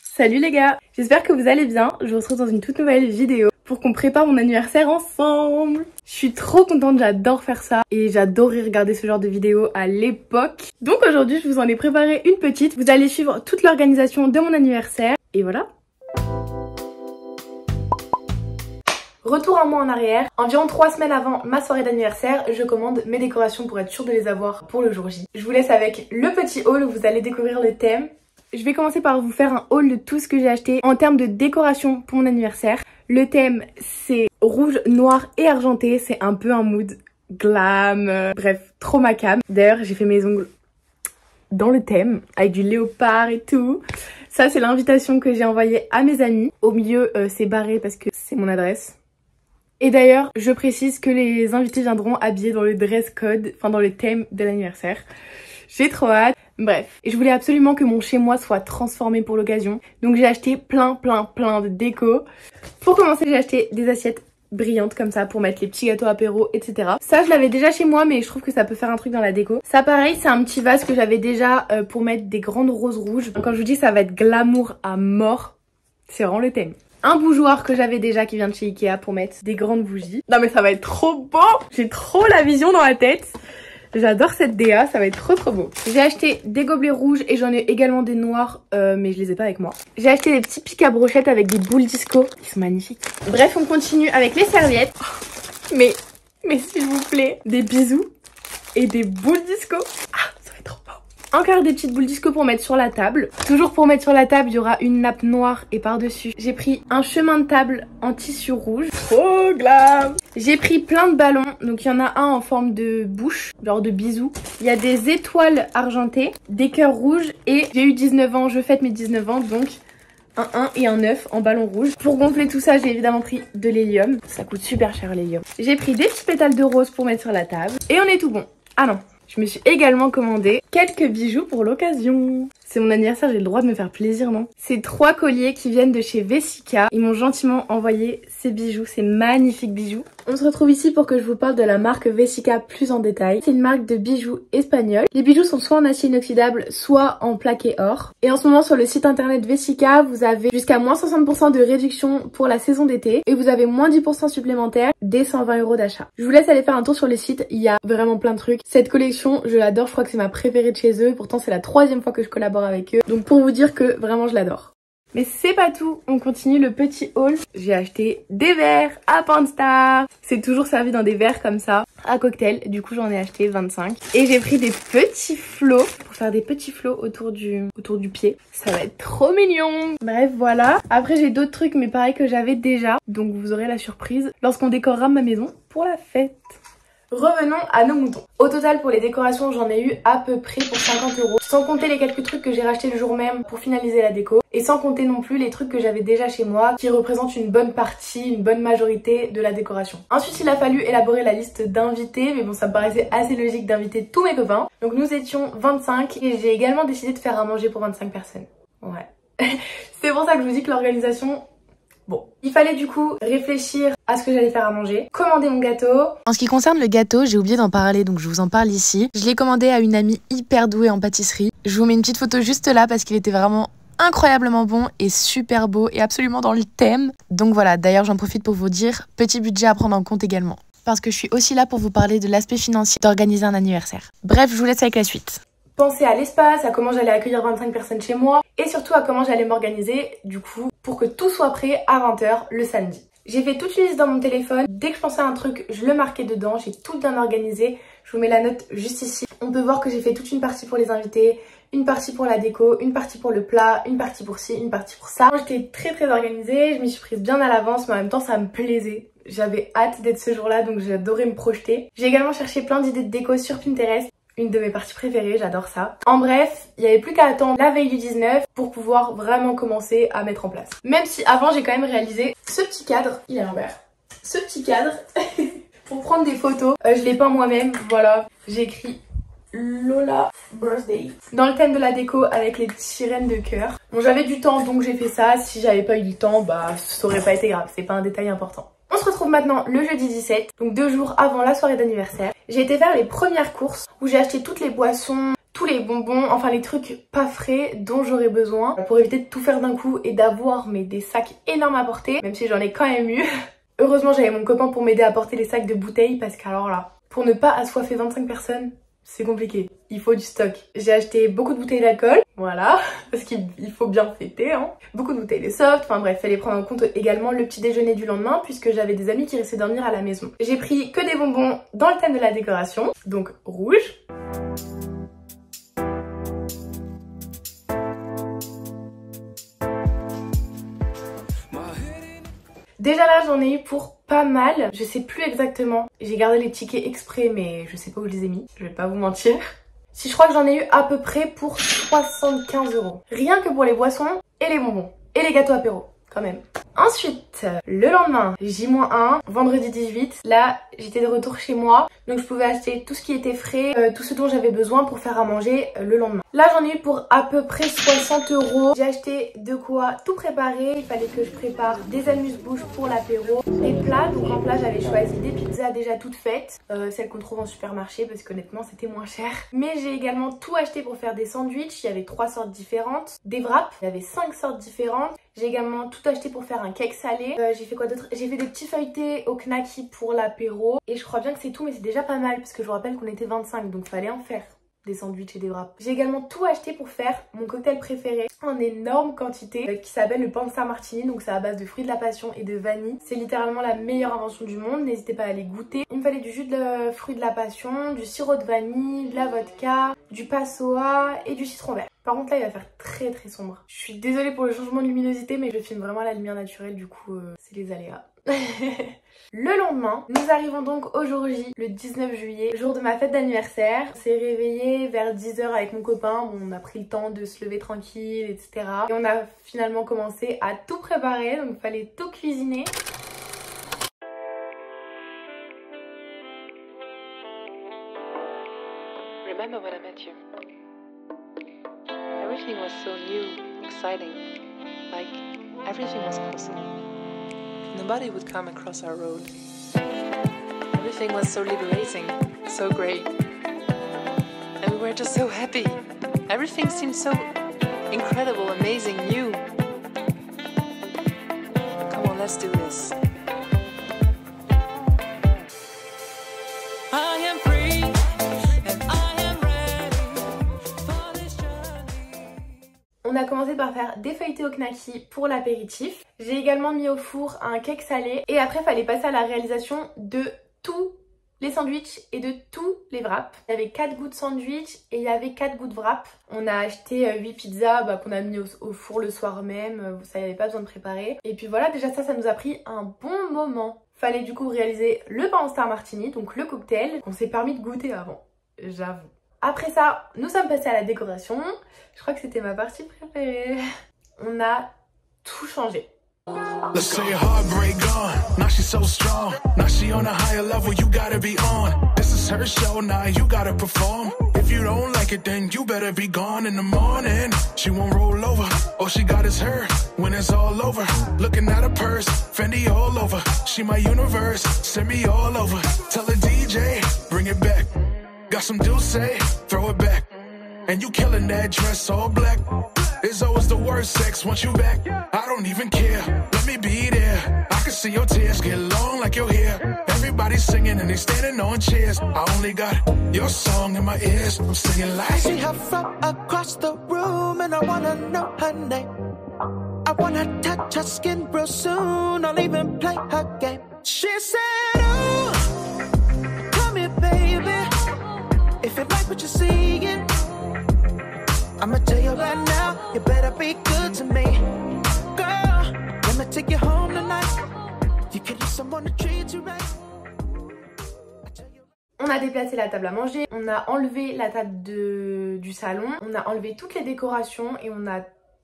Salut les gars, j'espère que vous allez bien. Je vous retrouve dans une toute nouvelle vidéo pour qu'on prépare mon anniversaire ensemble. Je suis trop contente, j'adore faire ça et j'adorais regarder ce genre de vidéos à l'époque. Donc aujourd'hui je vous en ai préparé une petite. Vous allez suivre toute l'organisation de mon anniversaire et voilà. Retour un mois en arrière, environ 3 semaines avant ma soirée d'anniversaire, je commande mes décorations pour être sûre de les avoir pour le jour J. Je vous laisse avec le petit haul où vous allez découvrir le thème. Je vais commencer par vous faire un haul de tout ce que j'ai acheté en termes de décoration pour mon anniversaire. Le thème c'est rouge, noir et argenté, c'est un peu un mood glam, bref, trop ma cam. D'ailleurs j'ai fait mes ongles dans le thème avec du léopard et tout. Ça c'est l'invitation que j'ai envoyée à mes amis. Au milieu c'est barré parce que c'est mon adresse. Et d'ailleurs, je précise que les invités viendront habillés dans le dress code, enfin dans le thème de l'anniversaire. J'ai trop hâte. Bref, et je voulais absolument que mon chez-moi soit transformé pour l'occasion. Donc j'ai acheté plein de déco. Pour commencer, j'ai acheté des assiettes brillantes comme ça pour mettre les petits gâteaux apéro, etc. Ça, je l'avais déjà chez moi, mais je trouve que ça peut faire un truc dans la déco. Ça, pareil, c'est un petit vase que j'avais déjà pour mettre des grandes roses rouges. Donc, quand je vous dis, ça va être glamour à mort. C'est vraiment le thème. Un bougeoir que j'avais déjà qui vient de chez Ikea pour mettre des grandes bougies. Non mais ça va être trop beau. J'ai trop la vision dans la tête. J'adore cette DA, ça va être trop beau. J'ai acheté des gobelets rouges et j'en ai également des noirs, mais je les ai pas avec moi. J'ai acheté des petits pics à brochettes avec des boules disco. Ils sont magnifiques. Bref, on continue avec les serviettes. Mais s'il vous plaît, des bisous et des boules disco. Ah, ça va être trop beau. Encore des petites boules disco pour mettre sur la table. Toujours pour mettre sur la table, il y aura une nappe noire et par-dessus, j'ai pris un chemin de table en tissu rouge. Oh glam. J'ai pris plein de ballons. Donc il y en a un en forme de bouche, genre de bisous. Il y a des étoiles argentées, des cœurs rouges et j'ai eu 19 ans, je fête mes 19 ans donc un 1 et un 9 en ballon rouge. Pour gonfler tout ça, j'ai évidemment pris de l'hélium. Ça coûte super cher l'hélium. J'ai pris des petits pétales de rose pour mettre sur la table. Et on est tout bon. Ah non. Je me suis également commandé quelques bijoux pour l'occasion. C'est mon anniversaire, j'ai le droit de me faire plaisir, non? C'est 3 colliers qui viennent de chez Vesica. Ils m'ont gentiment envoyé ces bijoux, ces magnifiques bijoux. On se retrouve ici pour que je vous parle de la marque Vesica plus en détail. C'est une marque de bijoux espagnole. Les bijoux sont soit en acier inoxydable, soit en plaqué or. Et en ce moment sur le site internet Vesica, vous avez jusqu'à moins 60% de réduction pour la saison d'été. Et vous avez moins 10% supplémentaire dès 120 € d'achat. Je vous laisse aller faire un tour sur le site, il y a vraiment plein de trucs. Cette collection, je l'adore, je crois que c'est ma préférée de chez eux. Pourtant c'est la 3e fois que je collabore avec eux. Donc pour vous dire que vraiment je l'adore. Mais c'est pas tout, on continue le petit haul. J'ai acheté des verres à Panstar. C'est toujours servi dans des verres comme ça, à cocktail. Du coup j'en ai acheté 25. Et j'ai pris des petits flots pour faire des petits flots autour du pied. Ça va être trop mignon. Bref voilà. Après j'ai d'autres trucs mais pareil que j'avais déjà. Donc vous aurez la surprise lorsqu'on décorera ma maison pour la fête. Revenons à nos moutons. Au total pour les décorations j'en ai eu à peu près pour 50 €. Sans compter les quelques trucs que j'ai rachetés le jour même pour finaliser la déco. Et sans compter non plus les trucs que j'avais déjà chez moi qui représentent une bonne partie, une bonne majorité de la décoration. Ensuite il a fallu élaborer la liste d'invités. Mais bon ça me paraissait assez logique d'inviter tous mes copains. Donc nous étions 25 et j'ai également décidé de faire à manger pour 25 personnes. Ouais. C'est pour ça que je vous dis que l'organisation... Bon, il fallait du coup réfléchir à ce que j'allais faire à manger, commander mon gâteau. En ce qui concerne le gâteau, j'ai oublié d'en parler donc je vous en parle ici. Je l'ai commandé à une amie hyper douée en pâtisserie. Je vous mets une petite photo juste là parce qu'il était vraiment incroyablement bon et super beau et absolument dans le thème. Donc voilà, d'ailleurs j'en profite pour vous dire, petit budget à prendre en compte également. Parce que je suis aussi là pour vous parler de l'aspect financier d'organiser un anniversaire. Bref, je vous laisse avec la suite. Penser à l'espace, à comment j'allais accueillir 25 personnes chez moi et surtout à comment j'allais m'organiser du coup pour que tout soit prêt à 20 h le samedi. J'ai fait toute une liste dans mon téléphone, dès que je pensais à un truc je le marquais dedans, j'ai tout bien organisé, je vous mets la note juste ici. On peut voir que j'ai fait toute une partie pour les invités, une partie pour la déco, une partie pour le plat, une partie pour ci, une partie pour ça. J'étais très organisée, je m'y suis prise bien à l'avance mais en même temps ça me plaisait. J'avais hâte d'être ce jour-là donc j'adorais me projeter. J'ai également cherché plein d'idées de déco sur Pinterest. Une de mes parties préférées, j'adore ça. En bref, il n'y avait plus qu'à attendre la veille du 19 pour pouvoir vraiment commencer à mettre en place. Même si avant j'ai quand même réalisé ce petit cadre, il est à l'envers. Ce petit cadre pour prendre des photos. Je l'ai peint moi-même, voilà. J'ai écrit Lola Birthday dans le thème de la déco avec les petites sirènes de cœur. Bon j'avais du temps donc j'ai fait ça. Si j'avais pas eu du temps, bah ça aurait pas été grave, c'est pas un détail important. On se retrouve maintenant le jeudi 17, donc 2 jours avant la soirée d'anniversaire. J'ai été faire les premières courses où j'ai acheté toutes les boissons, tous les bonbons, enfin les trucs pas frais dont j'aurais besoin pour éviter de tout faire d'un coup et d'avoir des sacs énormes à porter, même si j'en ai quand même eu. Heureusement j'avais mon copain pour m'aider à porter les sacs de bouteilles parce qu'alors là, pour ne pas assoiffer 25 personnes, c'est compliqué. Il faut du stock. J'ai acheté beaucoup de bouteilles d'alcool, voilà, parce qu'il faut bien fêter, hein. Beaucoup de bouteilles de soft, enfin bref, fallait prendre en compte également le petit déjeuner du lendemain puisque j'avais des amis qui restaient dormir à la maison. J'ai pris que des bonbons dans le thème de la décoration, donc rouge. Déjà là j'en ai eu pour pas mal, je sais plus exactement, j'ai gardé les tickets exprès mais je sais pas où je les ai mis, je vais pas vous mentir. Si je crois que j'en ai eu à peu près pour 75 €. Rien que pour les boissons et les bonbons. Et les gâteaux apéro, quand même. Ensuite, le lendemain, J-1, vendredi 18, là j'étais de retour chez moi, donc je pouvais acheter tout ce qui était frais, tout ce dont j'avais besoin pour faire à manger le lendemain. Là j'en ai eu pour à peu près 60 €. J'ai acheté de quoi tout préparer, il fallait que je prépare des amuse-bouches pour l'apéro, des plats, donc en plat j'avais choisi des pizzas déjà toutes faites, celles qu'on trouve en supermarché parce qu'honnêtement c'était moins cher. Mais j'ai également tout acheté pour faire des sandwichs, il y avait 3 sortes différentes, des wraps, il y avait 5 sortes différentes. J'ai également tout acheté pour faire un cake salé. J'ai fait quoi d'autre? J'ai fait des petits feuilletés au knacky pour l'apéro. Et je crois bien que c'est tout, mais c'est déjà pas mal parce que je vous rappelle qu'on était 25, donc fallait en faire des sandwichs et des wraps. J'ai également tout acheté pour faire mon cocktail préféré en énorme quantité qui s'appelle le Panzer Martini, donc c'est à base de fruits de la passion et de vanille. C'est littéralement la meilleure invention du monde, n'hésitez pas à aller goûter. Il me fallait du jus de fruits de la passion, du sirop de vanille, de la vodka, du passoa et du citron vert. Par contre là il va faire très très sombre. Je suis désolée pour le changement de luminosité mais je filme vraiment à la lumière naturelle, du coup c'est les aléas. Le lendemain, nous arrivons donc au jour J, le 19 juillet, jour de ma fête d'anniversaire. On s'est réveillé vers 10 h avec mon copain, bon, on a pris le temps de se lever tranquille, etc. Et on a finalement commencé à tout préparer, donc il fallait tout cuisiner. Remember when I met you? Everything was so new, exciting, like everything was possible. Nobody would come across our road. Everything was so liberating, so great. And we were just so happy. Everything seemed so incredible, amazing, new. Come on, let's do this. I am free and I am ready for this journey. On a commencé par faire des feuilletés au knacky pour l'apéritif. J'ai également mis au four un cake salé et après il fallait passer à la réalisation de tous les sandwichs et de tous les wraps. Il y avait 4 goûts de sandwich et il y avait 4 goûts de wrap. On a acheté 8 pizzas qu'on a mis au four le soir même, ça n'y avait pas besoin de préparer. Et puis voilà, déjà ça nous a pris un bon moment. Fallait du coup réaliser le Panzer Martini, donc le cocktail qu'on s'est permis de goûter avant, j'avoue. Après ça, nous sommes passés à la décoration. Je crois que c'était ma partie préférée. On a tout changé. Let's say heartbreak gone. Now she's so strong. Now she on a higher level. You gotta be on. This is her show. Now you gotta perform. If you don't like it, then you better be gone in the morning. She won't roll over. All she got is her. When it's all over, looking at her purse, Fendi all over. She my universe. Send me all over. Tell the DJ, bring it back. Got some Dulce, throw it back. And you killing that dress all black. It's always the worst sex once you back. I don't even care, let me be there. I can see your tears get long like your hair. Everybody's singing and they standing on chairs. I only got your song in my ears. I'm singing like I see her from across the room and I wanna know her name. I wanna touch her skin real soon. I'll even play her game. She said, ooh, come here baby. If you like what you're seeing, I'ma tell you right now, you better be good to me. Girl, let me take you home tonight. You can use someone to treat you right. On a déplacé la table à manger, on a enlevé la table du salon, on a enlevé toutes les décorations et on a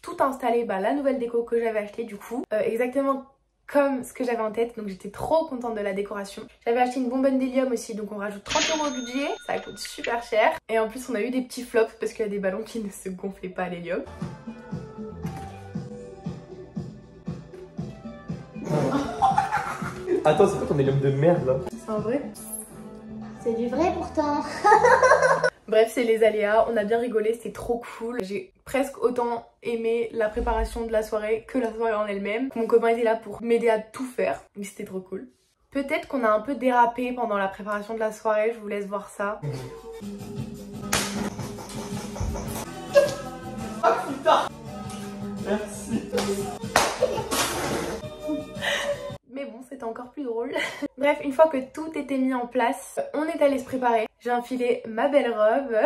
tout installé, la nouvelle déco que j'avais achetée du coup. Exactement comme ce que j'avais en tête, donc j'étais trop contente de la décoration. J'avais acheté une bonbonne d'hélium aussi, donc on rajoute 30 € au budget, ça coûte super cher. Et en plus on a eu des petits flops parce qu'il y a des ballons qui ne se gonflaient pas à l'hélium. Attends, c'est quoi ton hélium de merde là? C'est un vrai? C'est du vrai pourtant. Bref, c'est les aléas, on a bien rigolé, c'était trop cool. J'ai presque autant aimé la préparation de la soirée que la soirée en elle-même. Mon copain était là pour m'aider à tout faire, mais c'était trop cool. Peut-être qu'on a un peu dérapé pendant la préparation de la soirée, je vous laisse voir ça. Ah putain! Merci. Mais bon, c'était encore plus drôle. Bref, une fois que tout était mis en place, on est allé se préparer. J'ai enfilé ma belle robe,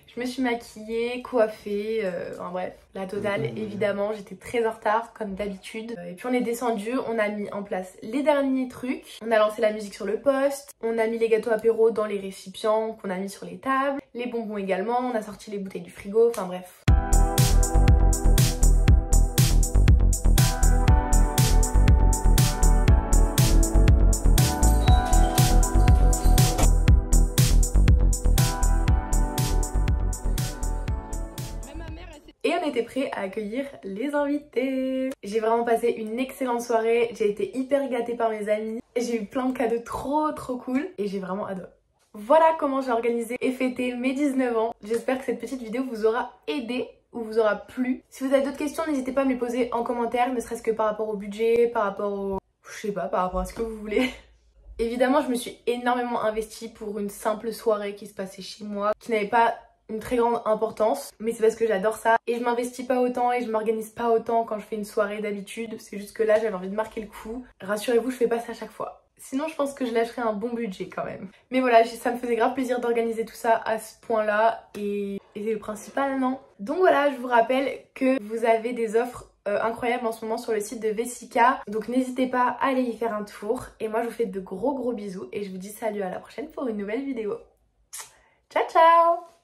je me suis maquillée, coiffée, enfin bref, la totale évidemment. J'étais très en retard comme d'habitude. Et puis on est descendu, on a mis en place les derniers trucs. On a lancé la musique sur le poste, on a mis les gâteaux apéro dans les récipients qu'on a mis sur les tables, les bonbons également, on a sorti les bouteilles du frigo, enfin bref. Et on était prêt à accueillir les invités. J'ai vraiment passé une excellente soirée, j'ai été hyper gâtée par mes amis. J'ai eu plein de cadeaux trop cool et j'ai vraiment adoré. Voilà comment j'ai organisé et fêté mes 19 ans. J'espère que cette petite vidéo vous aura aidé ou vous aura plu. Si vous avez d'autres questions, n'hésitez pas à me les poser en commentaire, ne serait-ce que par rapport au budget, par rapport au... je sais pas, par rapport à ce que vous voulez. Évidemment, je me suis énormément investie pour une simple soirée qui se passait chez moi, qui n'avait pas une très grande importance, mais c'est parce que j'adore ça et je m'investis pas autant et je m'organise pas autant quand je fais une soirée d'habitude. C'est juste que là j'avais envie de marquer le coup. Rassurez-vous, je fais pas ça à chaque fois. Sinon je pense que je lâcherais un bon budget quand même. Mais voilà, ça me faisait grave plaisir d'organiser tout ça à ce point là et c'est le principal, non? Donc voilà, je vous rappelle que vous avez des offres incroyables en ce moment sur le site de Vessica, donc n'hésitez pas à aller y faire un tour. Et moi je vous fais de gros bisous et je vous dis salut, à la prochaine pour une nouvelle vidéo. Ciao ciao.